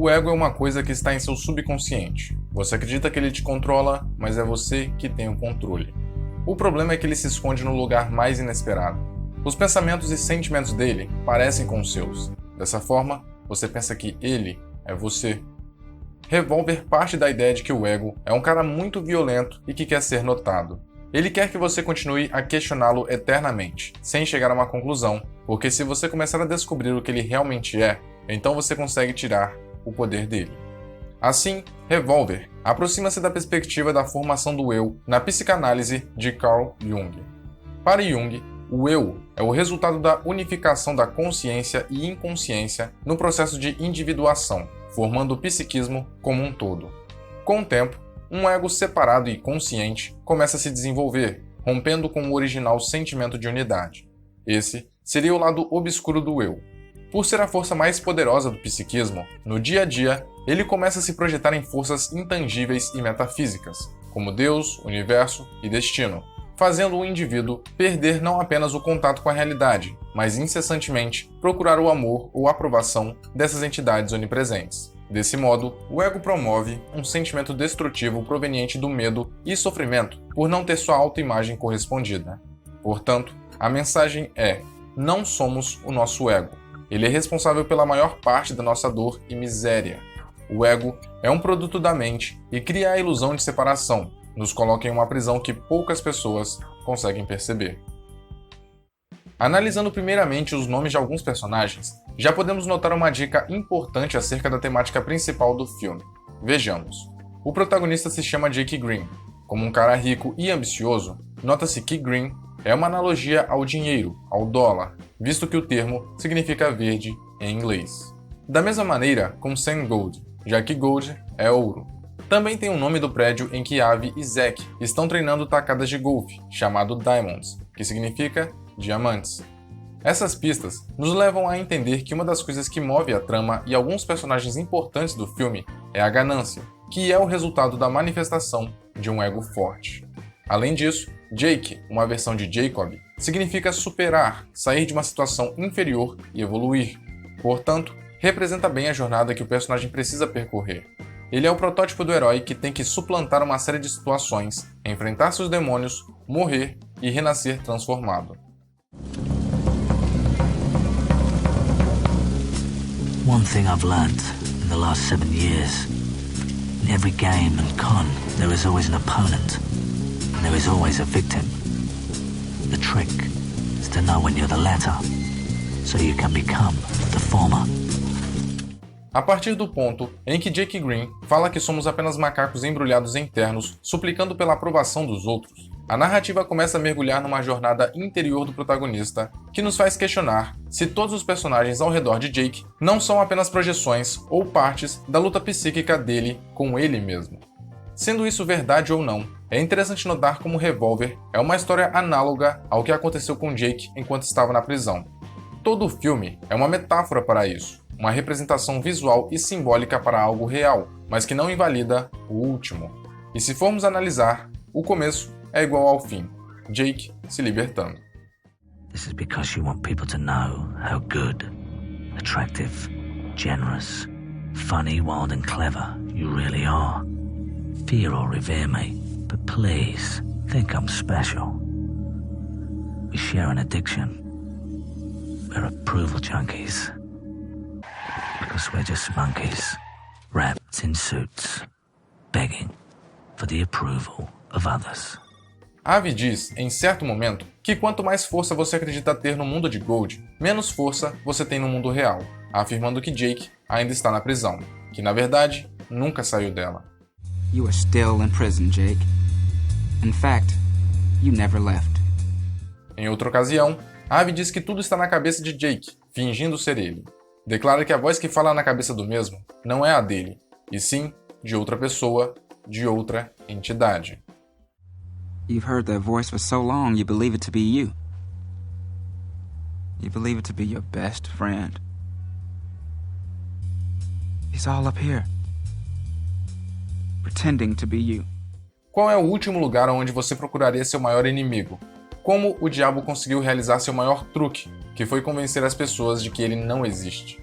O ego é uma coisa que está em seu subconsciente. Você acredita que ele te controla, mas é você que tem o controle. O problema é que ele se esconde no lugar mais inesperado. Os pensamentos e sentimentos dele parecem com os seus. Dessa forma, você pensa que ele é você. Revolver parte da ideia de que o ego é um cara muito violento e que quer ser notado. Ele quer que você continue a questioná-lo eternamente, sem chegar a uma conclusão, porque se você começar a descobrir o que ele realmente é, então você consegue tirar o poder dele. Assim, Revolver aproxima-se da perspectiva da formação do eu na psicanálise de Carl Jung. Para Jung, o eu é o resultado da unificação da consciência e inconsciência no processo de individuação, formando o psiquismo como um todo. Com o tempo, um ego separado e consciente começa a se desenvolver, rompendo com o original sentimento de unidade. Esse seria o lado obscuro do eu. Por ser a força mais poderosa do psiquismo, no dia a dia, ele começa a se projetar em forças intangíveis e metafísicas, como Deus, universo e destino, fazendo o indivíduo perder não apenas o contato com a realidade, mas incessantemente procurar o amor ou aprovação dessas entidades onipresentes. Desse modo, o ego promove um sentimento destrutivo proveniente do medo e sofrimento por não ter sua autoimagem correspondida. Portanto, a mensagem é: não somos o nosso ego. Ele é responsável pela maior parte da nossa dor e miséria. O ego é um produto da mente e cria a ilusão de separação, nos coloca em uma prisão que poucas pessoas conseguem perceber. Analisando primeiramente os nomes de alguns personagens, já podemos notar uma dica importante acerca da temática principal do filme. Vejamos. O protagonista se chama Jake Green. Como um cara rico e ambicioso, nota-se que Green é uma analogia ao dinheiro, ao dólar, visto que o termo significa verde em inglês. Da mesma maneira com Sam Gold, já que Gold é ouro. Também tem o nome do prédio em que Avi e Zack estão treinando tacadas de golfe, chamado Diamonds, que significa diamantes. Essas pistas nos levam a entender que uma das coisas que move a trama e alguns personagens importantes do filme é a ganância, que é o resultado da manifestação de um ego forte. Além disso, Jake, uma versão de Jacob, significa superar, sair de uma situação inferior e evoluir. Portanto, representa bem a jornada que o personagem precisa percorrer. Ele é o protótipo do herói que tem que suplantar uma série de situações, enfrentar seus demônios, morrer e renascer transformado. One thing I've learned in the last 7 years, in every game and con, there is always an opponent, and there is always a victim. The trick is to know when you're the latter, so you can become the former. A partir do ponto em que Jake Green fala que somos apenas macacos embrulhados em ternos, suplicando pela aprovação dos outros, a narrativa começa a mergulhar numa jornada interior do protagonista, que nos faz questionar se todos os personagens ao redor de Jake não são apenas projeções ou partes da luta psíquica dele com ele mesmo. Sendo isso verdade ou não, é interessante notar como Revolver é uma história análoga ao que aconteceu com Jake enquanto estava na prisão. Todo o filme é uma metáfora para isso, uma representação visual e simbólica para algo real, mas que não invalida o último. E se formos analisar, o começo é igual ao fim, Jake se libertando. This is because you want people to know how good, attractive, generous, funny, wild and clever you really are. Fear or revere me, but please think I'm special. We share an addiction. We're approval junkies. Because we're just monkeys, wrapped in suits, begging for the approval of others. Avi diz, em certo momento, que quanto mais força você acredita ter no mundo de Gold, menos força você tem no mundo real, afirmando que Jake ainda está na prisão, que na verdade nunca saiu dela. You are still in prison, Jake. In fact, you never left. Em outra ocasião, Avi diz que tudo está na cabeça de Jake, fingindo ser ele. Declara que a voz que fala na cabeça do mesmo não é a dele, e sim de outra pessoa, de outra entidade. You've heard that voice for so long you believe it to be you. You believe it to be your best friend. He's all up here, pretending to be you. Qual é o último lugar onde você procuraria seu maior inimigo? Como o diabo conseguiu realizar seu maior truque, que foi convencer as pessoas de que ele não existe?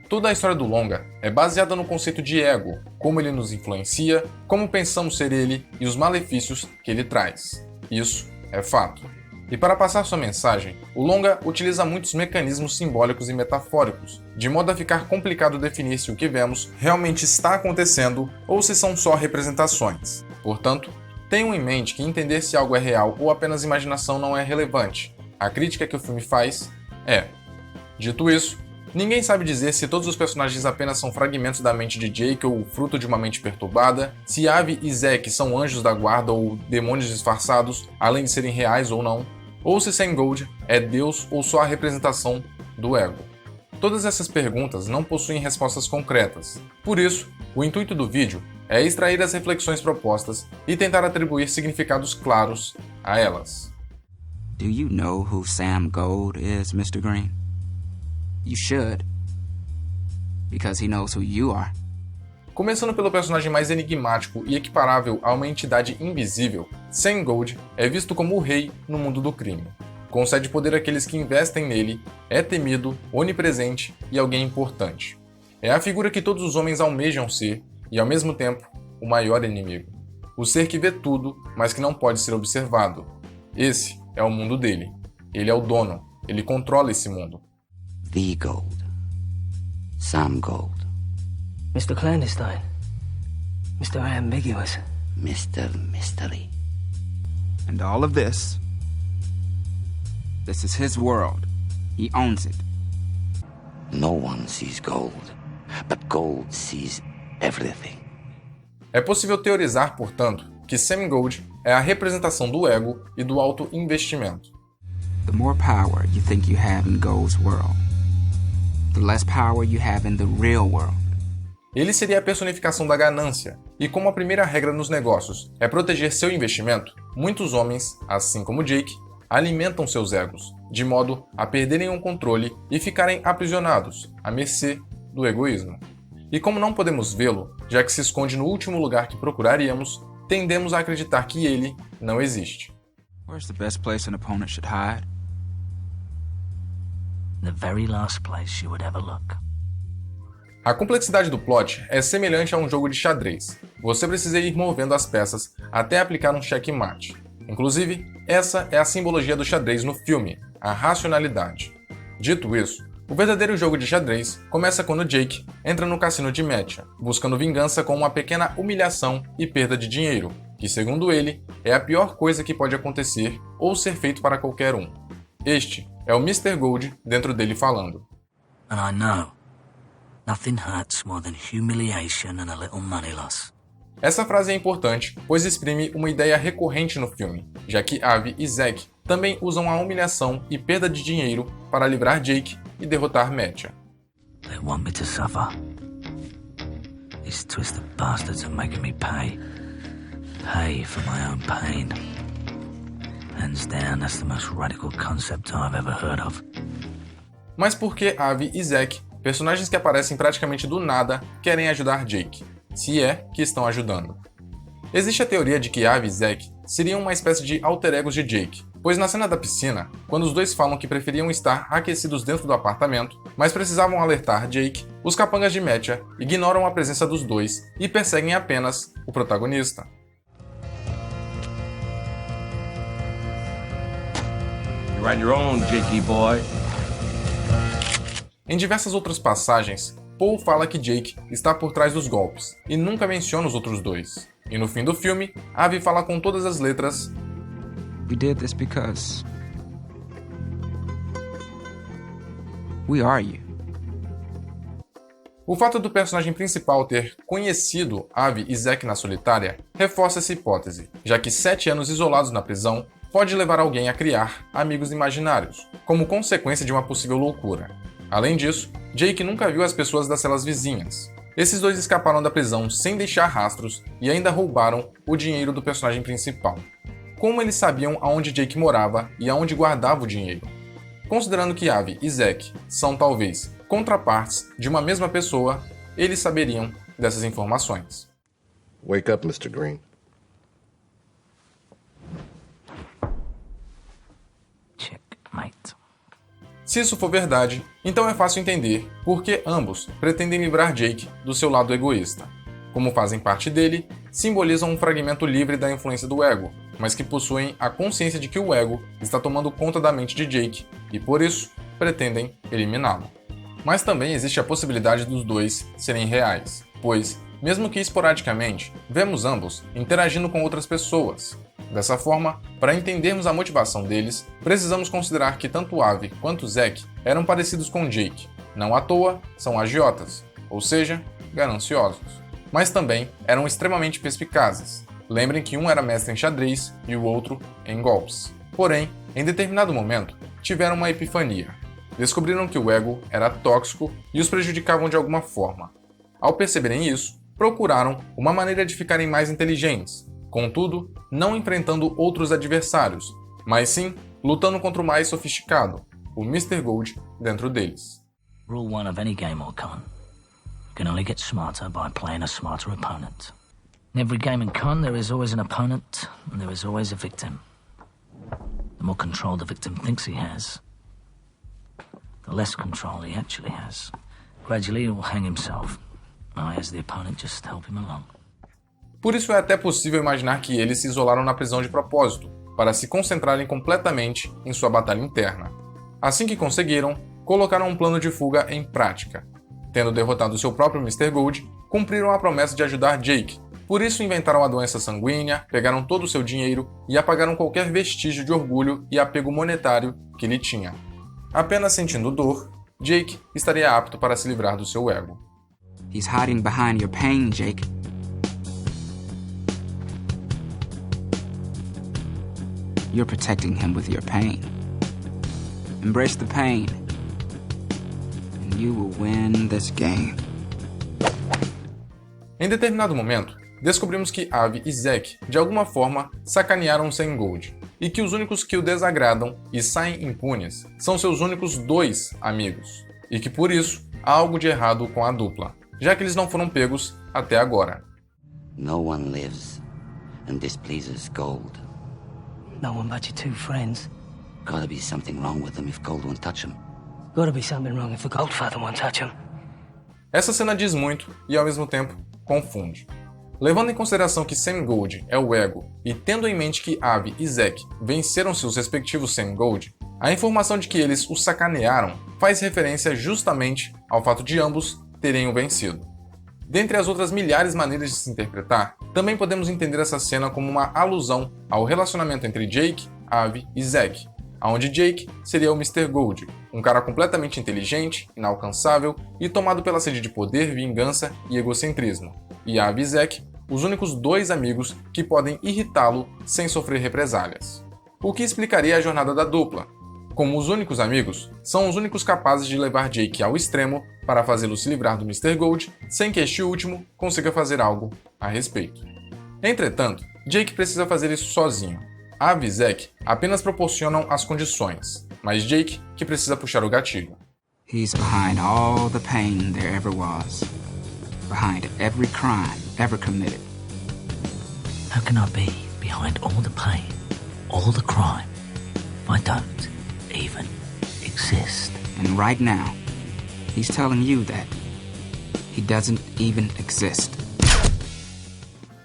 Toda a história do longa é baseada no conceito de ego, como ele nos influencia, como pensamos ser ele e os malefícios que ele traz. Isso é fato. E para passar sua mensagem, o longa utiliza muitos mecanismos simbólicos e metafóricos, de modo a ficar complicado definir se o que vemos realmente está acontecendo ou se são só representações. Portanto, tenham em mente que entender se algo é real ou apenas imaginação não é relevante. A crítica que o filme faz é. Dito isso, ninguém sabe dizer se todos os personagens apenas são fragmentos da mente de Jake ou fruto de uma mente perturbada, se Abby e Zack são anjos da guarda ou demônios disfarçados, além de serem reais ou não, ou se Sam Gold é Deus ou só a representação do ego. Todas essas perguntas não possuem respostas concretas. Por isso, o intuito do vídeo é extrair as reflexões propostas e tentar atribuir significados claros a elas. Do you know who Sam Gold is, Mr. Green? You should. Because he knows who you are. Começando pelo personagem mais enigmático e equiparável a uma entidade invisível, Sam Gold é visto como o rei no mundo do crime. Concede poder àqueles que investem nele, é temido, onipresente e alguém importante. É a figura que todos os homens almejam ser e, ao mesmo tempo, o maior inimigo. O ser que vê tudo, mas que não pode ser observado. Esse é o mundo dele. Ele é o dono. Ele controla esse mundo. The Gold. Sam Gold. Mr. Clandestine. Mr. Ambiguous. Mr. Mystery. And all of this is his world. He owns it. No one sees gold, but gold sees everything. É possível teorizar, portanto, que Sam Gold é a representação do ego e do auto-investimento. The more power you think you have in Gold's world, the less power you have in the real world. Ele seria a personificação da ganância, e como a primeira regra nos negócios é proteger seu investimento, muitos homens, assim como Jake, alimentam seus egos, de modo a perderem o controle e ficarem aprisionados, à mercê do egoísmo. E como não podemos vê-lo, já que se esconde no último lugar que procuraríamos, tendemos a acreditar que ele não existe. Where's the best place an opponent should hide? The very last place you would ever look. A complexidade do plot é semelhante a um jogo de xadrez. Você precisa ir movendo as peças até aplicar um checkmate. Inclusive, essa é a simbologia do xadrez no filme, a racionalidade. Dito isso, o verdadeiro jogo de xadrez começa quando Jake entra no cassino de Metia, buscando vingança com uma pequena humilhação e perda de dinheiro, que, segundo ele, é a pior coisa que pode acontecer ou ser feito para qualquer um. Este é o Mr. Gold dentro dele falando. And I know, nothing hurts more than humiliation and a little money loss. Essa frase é importante, pois exprime uma ideia recorrente no filme, já que Abby e Zack também usam a humilhação e perda de dinheiro para livrar Jake e derrotar Metia. They want me to suffer. These twisted bastards are making me pay. Pay for my own pain. Hands down, that's the most radical concept I've ever heard of. Mas por que Abby e Zack, personagens que aparecem praticamente do nada, querem ajudar Jake? Se é que estão ajudando. Existe a teoria de que Abby e Zack seriam uma espécie de alter egos de Jake, pois na cena da piscina, quando os dois falam que preferiam estar aquecidos dentro do apartamento, mas precisavam alertar Jake, os capangas de Metia ignoram a presença dos dois e perseguem apenas o protagonista. You're on your own, Jakey boy. Em diversas outras passagens, Paul fala que Jake está por trás dos golpes, e nunca menciona os outros dois. E no fim do filme, Abby fala com todas as letras: We did this because we are you. O fato do personagem principal ter conhecido Abby e Zack na solitária reforça essa hipótese, já que 7 anos isolados na prisão pode levar alguém a criar amigos imaginários, como consequência de uma possível loucura. Além disso, Jake nunca viu as pessoas das celas vizinhas. Esses dois escaparam da prisão sem deixar rastros e ainda roubaram o dinheiro do personagem principal. Como eles sabiam aonde Jake morava e aonde guardava o dinheiro? Considerando que Abby e Zack são talvez contrapartes de uma mesma pessoa, eles saberiam dessas informações. Wake up, Mr. Green. Checkmate. Se isso for verdade, então é fácil entender por que ambos pretendem livrar Jake do seu lado egoísta. Como fazem parte dele, simbolizam um fragmento livre da influência do ego, mas que possuem a consciência de que o ego está tomando conta da mente de Jake e, por isso, pretendem eliminá-lo. Mas também existe a possibilidade dos dois serem reais, pois, mesmo que esporadicamente, vemos ambos interagindo com outras pessoas. Dessa forma, para entendermos a motivação deles, precisamos considerar que tanto Avi quanto Zack eram parecidos com Jake. Não à toa, são agiotas, ou seja, gananciosos. Mas também eram extremamente perspicazes. Lembrem que um era mestre em xadrez e o outro em golpes. Porém, em determinado momento, tiveram uma epifania. Descobriram que o ego era tóxico e os prejudicavam de alguma forma. Ao perceberem isso, procuraram uma maneira de ficarem mais inteligentes, contudo, não enfrentando outros adversários, mas sim lutando contra o mais sofisticado, o Mr. Gold, dentro deles. Rule 1 of any game or con. You can only get smarter by playing a smarter opponent. In every game in con, there is always an opponent, and there is always a victim. The more control the victim thinks he has, the less control he actually has. Gradually, he will hang himself. I, as the opponent, just help him along. Por isso é até possível imaginar que eles se isolaram na prisão de propósito, para se concentrarem completamente em sua batalha interna. Assim que conseguiram, colocaram um plano de fuga em prática. Tendo derrotado seu próprio Mr. Gold, cumpriram a promessa de ajudar Jake. Por isso inventaram a doença sanguínea, pegaram todo o seu dinheiro e apagaram qualquer vestígio de orgulho e apego monetário que ele tinha. Apenas sentindo dor, Jake estaria apto para se livrar do seu ego. He's hiding behind your pain, Jake. You're protecting him with your pain. Embrace the pain, and you will win this game. Em determinado momento, descobrimos que Avi e Zack, de alguma forma, sacanearam Sam Gold, e que os únicos que o desagradam e saem impunes são seus únicos 2 amigos, e que por isso há algo de errado com a dupla, já que eles não foram pegos até agora. No one lives and displeases Gold. No one but your 2 friends. Gotta be something wrong with them if Gold won't touch him. Gotta be something wrong if the Goldfather won't touch him. Essa cena diz muito e, ao mesmo tempo, confunde. Levando em consideração que Sam Gold é o ego e tendo em mente que Avi e Zack venceram seus respectivos Sam Gold, a informação de que eles o sacanearam faz referência justamente ao fato de ambos terem o vencido. Dentre as outras milhares maneiras de se interpretar, também podemos entender essa cena como uma alusão ao relacionamento entre Jake, Avi e Zack, onde Jake seria o Mr. Gold, um cara completamente inteligente, inalcançável e tomado pela sede de poder, vingança e egocentrismo, e Avi e Zack, os únicos 2 amigos que podem irritá-lo sem sofrer represálias. O que explicaria a jornada da dupla. Como os únicos amigos, são os únicos capazes de levar Jake ao extremo para fazê-lo se livrar do Mr. Gold, sem que este último consiga fazer algo a respeito. Entretanto, Jake precisa fazer isso sozinho. Avi e Zack apenas proporcionam as condições, mas Jake que precisa puxar o gatilho. He's behind all the pain there ever was. Behind every crime ever committed. How can I be behind all the pain, all the crime, if I don't even exist? And right now, he's telling you that he doesn't even exist.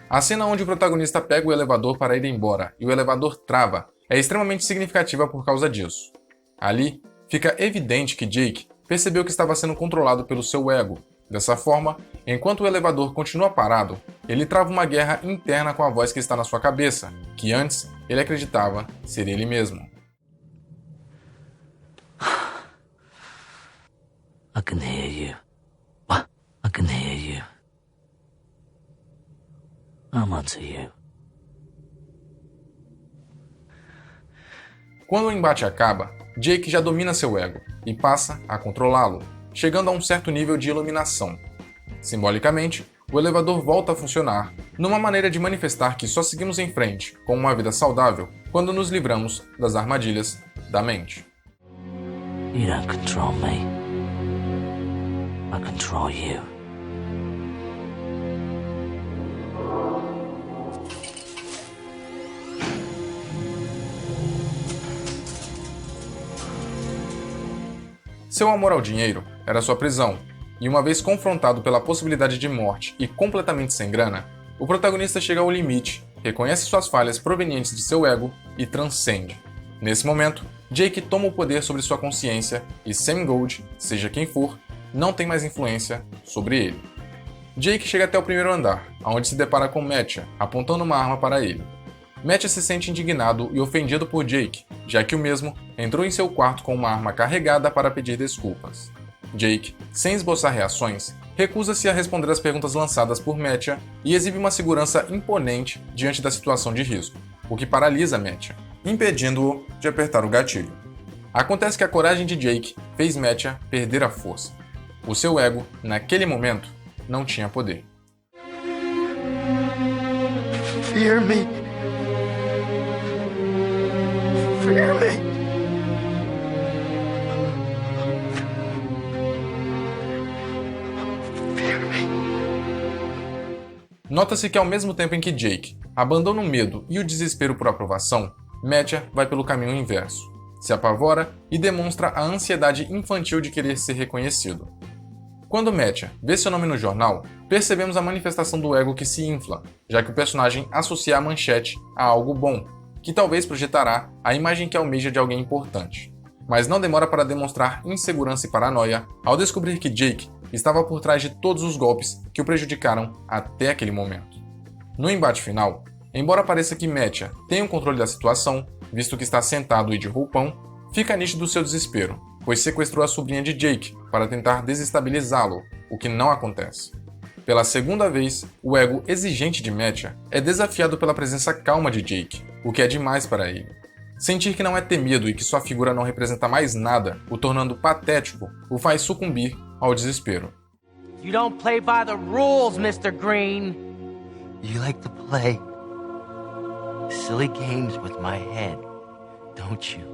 A cena onde o protagonista pega o elevador para ir embora e o elevador trava é extremamente significativa por causa disso. Ali, fica evidente que Jake percebeu que estava sendo controlado pelo seu ego. Dessa forma, enquanto o elevador continua parado, ele trava uma guerra interna com a voz que está na sua cabeça, que antes ele acreditava ser ele mesmo. I can hear you. I can hear you. I'm onto you. Quando o embate acaba, Jake já domina seu ego e passa a controlá-lo, chegando a um certo nível de iluminação. Simbolicamente, o elevador volta a funcionar, numa maneira de manifestar que só seguimos em frente com uma vida saudável quando nos livramos das armadilhas da mente. You don't control me. I control you. Seu amor ao dinheiro era sua prisão, e uma vez confrontado pela possibilidade de morte e completamente sem grana, o protagonista chega ao limite, reconhece suas falhas provenientes de seu ego e transcende. Nesse momento, Jake toma o poder sobre sua consciência e Sam Gold, seja quem for, não tem mais influência sobre ele. Jake chega até o primeiro andar, onde se depara com Mattia, apontando uma arma para ele. Mattia se sente indignado e ofendido por Jake, já que o mesmo entrou em seu quarto com uma arma carregada para pedir desculpas. Jake, sem esboçar reações, recusa-se a responder às perguntas lançadas por Mattia e exibe uma segurança imponente diante da situação de risco, o que paralisa Mattia, impedindo-o de apertar o gatilho. Acontece que a coragem de Jake fez Mattia perder a força. O seu ego, naquele momento, não tinha poder. Fear me. Fear me. Nota-se que ao mesmo tempo em que Jake abandona o medo e o desespero por aprovação, Mattia vai pelo caminho inverso. Se apavora e demonstra a ansiedade infantil de querer ser reconhecido. Quando Mattia vê seu nome no jornal, percebemos a manifestação do ego que se infla, já que o personagem associa a manchete a algo bom, que talvez projetará a imagem que almeja de alguém importante. Mas não demora para demonstrar insegurança e paranoia ao descobrir que Jake estava por trás de todos os golpes que o prejudicaram até aquele momento. No embate final, embora pareça que Mattia tenha o controle da situação, visto que está sentado e de roupão, fica nítido seu desespero, pois sequestrou a sobrinha de Jake para tentar desestabilizá-lo, o que não acontece. Pela segunda vez, o ego exigente de Mattia é desafiado pela presença calma de Jake, o que é demais para ele. Sentir que não é temido e que sua figura não representa mais nada, o tornando patético, o faz sucumbir ao desespero. You don't play by the rules, Mr. Green. You like to play silly games with my head, don't you?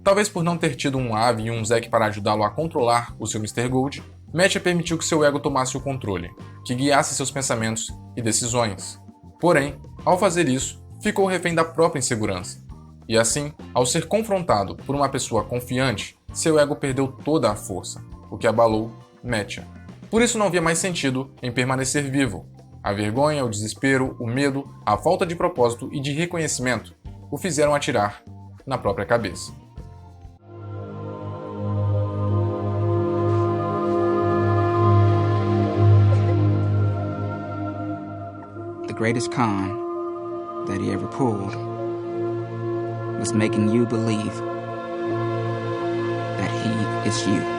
Talvez por não ter tido um Avi e um Zack para ajudá-lo a controlar o seu Mr. Gold, Mattia permitiu que seu ego tomasse o controle, que guiasse seus pensamentos e decisões. Porém, ao fazer isso, ficou refém da própria insegurança. E assim, ao ser confrontado por uma pessoa confiante, seu ego perdeu toda a força, o que abalou Mattia. Por isso não via mais sentido em permanecer vivo. A vergonha, o desespero, o medo, a falta de propósito e de reconhecimento o fizeram atirar na própria cabeça. The greatest con that he ever pulled was making you believe that he is you.